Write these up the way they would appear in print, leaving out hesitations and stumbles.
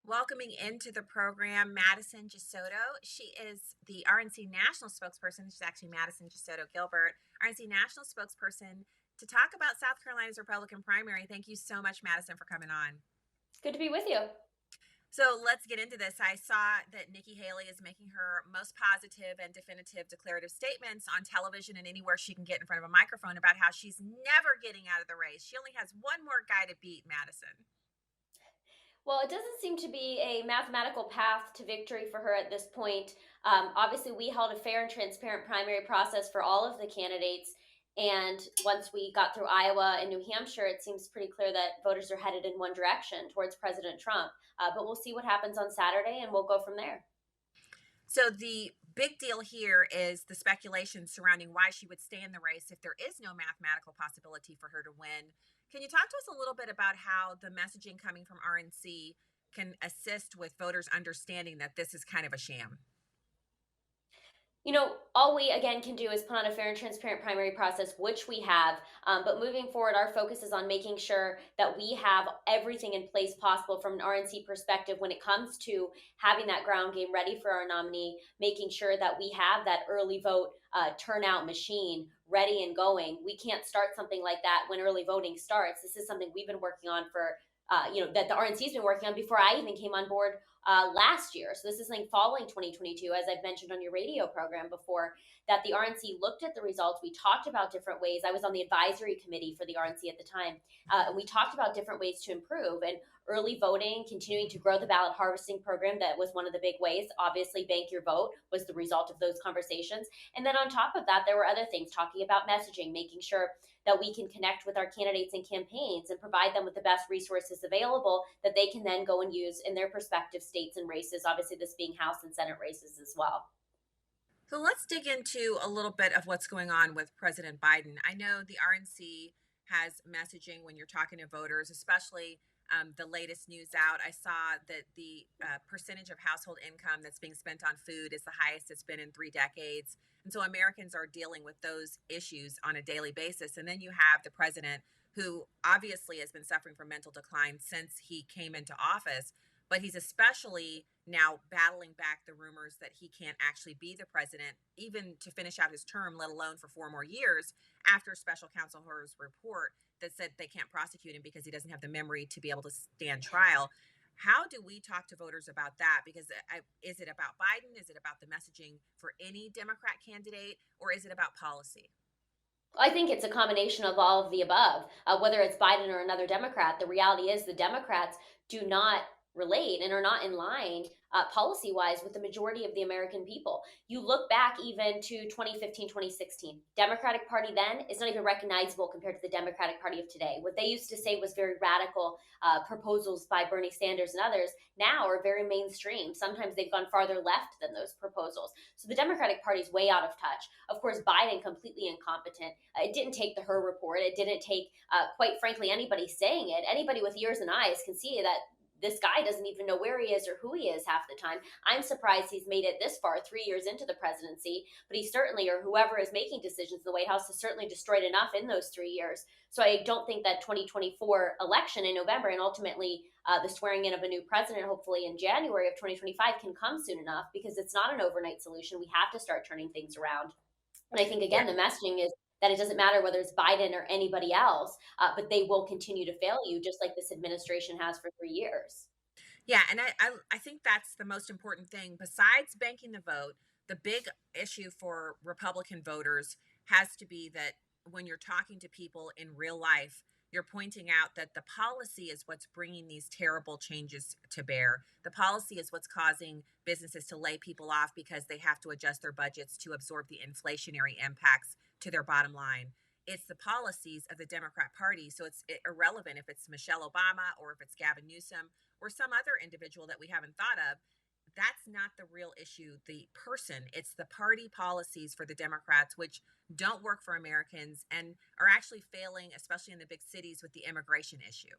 Welcoming into the program Madison Gesiotto. She is the RNC national spokesperson. She's actually Madison Gesiotto Gilbert, RNC national spokesperson to talk about South Carolina's Republican primary. Thank you so much, Madison, for coming on. Good to be with you. So let's get into this. I saw that Nikki Haley is making her most positive and definitive declarative statements on television and anywhere she can get in front of a microphone about how she's never getting out of the race. She only has one more guy to beat, Madison. Well, it doesn't seem to be a mathematical path to victory for her at this point. Obviously, we held a fair and transparent primary process for all of the candidates. And once we got through Iowa and New Hampshire, it seems pretty clear that voters are headed in one direction towards President Trump. But we'll see what happens on Saturday and we'll go from there. So the big deal here is the speculation surrounding why she would stay in the race if there is no mathematical possibility for her to win. Can you talk to us a little bit about how the messaging coming from RNC can assist with voters understanding that this is kind of a sham? All we again can do is put on a fair and transparent primary process, which we have. But moving forward, our focus is on making sure that we have everything in place possible from an RNC perspective when it comes to having that ground game ready for our nominee, making sure that we have that early vote turnout machine ready and going. We can't start something like that when early voting starts. This is something we've been working on for that the RNC's been working on before I even came on board last year. So this is something following 2022, as I've mentioned on your radio program before, that the RNC looked at the results. We talked about different ways. I was on the advisory committee for the RNC at the time, and we talked about different ways to improve. And early voting, continuing to grow the ballot harvesting program, that was one of the big ways. Obviously, bank your vote was the result of those conversations. And then on top of that, there were other things, talking about messaging, making sure that we can connect with our candidates and campaigns and provide them with the best resources available that they can then go and use in their prospective states and races, obviously this being House and Senate races as well. So let's dig into a little bit of what's going on with President Biden. I know the RNC has messaging when you're talking to voters, especially the latest news out. I saw that the percentage of household income that's being spent on food is the highest it's been in 3 decades. And so Americans are dealing with those issues on a daily basis. And then you have the president who obviously has been suffering from mental decline since he came into office, but he's especially now battling back the rumors that he can't actually be the president, even to finish out his term, let alone for 4 more years, after special counsel Hur's report that said they can't prosecute him because he doesn't have the memory to be able to stand trial. How do we talk to voters about that? Because is it about Biden? Is it about the messaging for any Democrat candidate? Or is it about policy? I think it's a combination of all of the above. Whether it's Biden or another Democrat, the reality is the Democrats do not relate and are not in line policy wise with the majority of the American people. You look back even to 2015, 2016, Democratic Party then is not even recognizable compared to the Democratic Party of today. What they used to say was very radical proposals by Bernie Sanders and others now are very mainstream. Sometimes they've gone farther left than those proposals. So the Democratic Party is way out of touch. Of course, Biden completely incompetent. It didn't take the Hur report. It didn't take, quite frankly, anybody saying it. Anybody with ears and eyes can see that this guy doesn't even know where he is or who he is half the time. I'm surprised he's made it this far, 3 years into the presidency, but he certainly, or whoever is making decisions in the White House, has certainly destroyed enough in those 3 years. So I don't think that 2024 election in November and ultimately the swearing in of a new president, hopefully in January of 2025, can come soon enough, because it's not an overnight solution. We have to start turning things around. And I think, Yeah. again, the messaging is that it doesn't matter whether it's Biden or anybody else, but they will continue to fail you, just like this administration has for 3 years. Yeah, and I think that's the most important thing. Besides banking the vote, the big issue for Republican voters has to be that when you're talking to people in real life, you're pointing out that the policy is what's bringing these terrible changes to bear. The policy is what's causing businesses to lay people off because they have to adjust their budgets to absorb the inflationary impacts to their bottom line. It's the policies of the Democrat Party. So it's irrelevant if it's Michelle Obama or if it's Gavin Newsom or some other individual that we haven't thought of. That's not the real issue, the person. It's the party policies for the Democrats, which don't work for Americans and are actually failing, especially in the big cities with the immigration issue.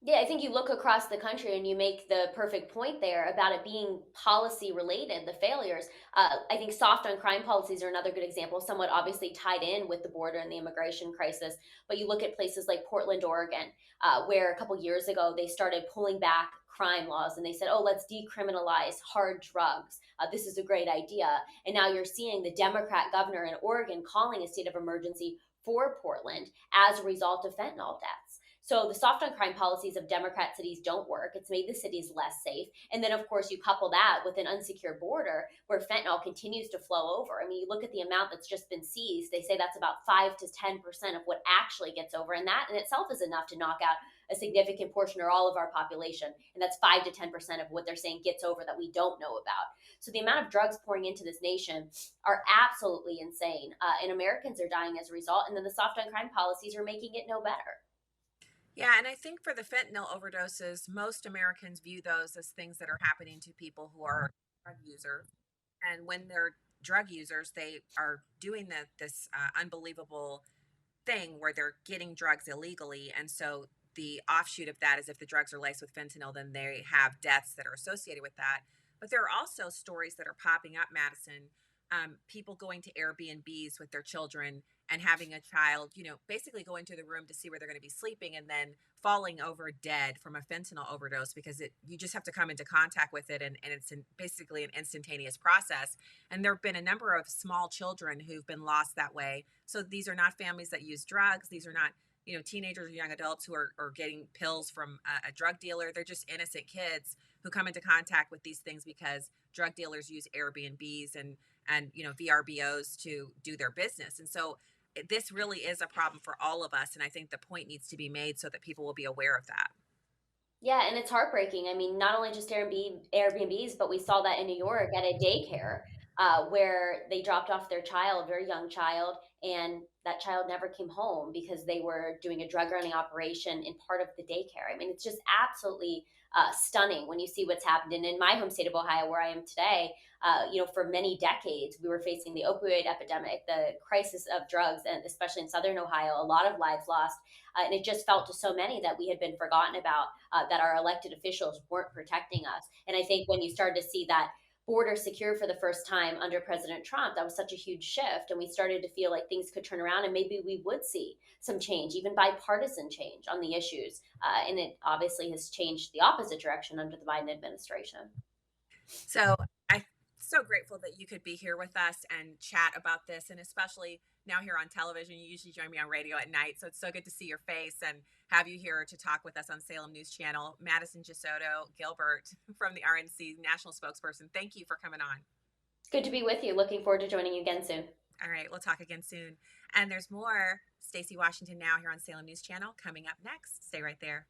Yeah, I think you look across the country and you make the perfect point there about it being policy related, the failures. I think soft on crime policies are another good example, somewhat obviously tied in with the border and the immigration crisis. But you look at places like Portland, Oregon, where a couple years ago they started pulling back crime laws, and they said, oh, let's decriminalize hard drugs. This is a great idea. And now you're seeing the Democrat governor in Oregon calling a state of emergency for Portland as a result of fentanyl deaths. So the soft on crime policies of Democrat cities don't work. It's made the cities less safe. And then, of course, you couple that with an unsecure border where fentanyl continues to flow over. I mean, you look at the amount that's just been seized, they say that's about 5 to 10% of what actually gets over. And that in itself is enough to knock out a significant portion or all of our population. And that's 5 to 10% of what they're saying gets over that we don't know about. So the amount of drugs pouring into this nation are absolutely insane. And Americans are dying as a result. And then the soft on crime policies are making it no better. Yeah, and I think for the fentanyl overdoses, most Americans view those as things that are happening to people who are drug users. And when they're drug users, they are doing this unbelievable thing where they're getting drugs illegally. And so the offshoot of that is if the drugs are laced with fentanyl, then they have deaths that are associated with that. But there are also stories that are popping up, Madison. People going to Airbnbs with their children and having a child, basically go into the room to see where they're going to be sleeping and then falling over dead from a fentanyl overdose because you just have to come into contact with it and it's basically an instantaneous process. And there have been a number of small children who've been lost that way. So these are not families that use drugs. These are not, teenagers or young adults who are getting pills from a drug dealer. They're just innocent kids who come into contact with these things because drug dealers use Airbnbs and VRBOs to do their business. And so this really is a problem for all of us. And I think the point needs to be made so that people will be aware of that. Yeah, and it's heartbreaking. I mean, not only just Airbnbs, but we saw that in New York at a daycare where they dropped off their child, very young child, and that child never came home because they were doing a drug running operation in part of the daycare. I mean, it's just absolutely stunning when you see what's happened. And in my home state of Ohio, where I am today, for many decades, we were facing the opioid epidemic, the crisis of drugs, and especially in Southern Ohio, a lot of lives lost. And it just felt to so many that we had been forgotten about, that our elected officials weren't protecting us. And I think when you started to see that border secure for the first time under President Trump, that was such a huge shift. And we started to feel like things could turn around and maybe we would see some change, even bipartisan change on the issues. And it obviously has changed the opposite direction under the Biden administration. So I'm so grateful that you could be here with us and chat about this. And especially now here on television, you usually join me on radio at night. So it's so good to see your face and have you here to talk with us on Salem News Channel. Madison Gesiotto, Gilbert from the RNC national spokesperson. Thank you for coming on. Good to be with you. Looking forward to joining you again soon. All right, we'll talk again soon. And there's more Stacey Washington Now here on Salem News Channel coming up next. Stay right there.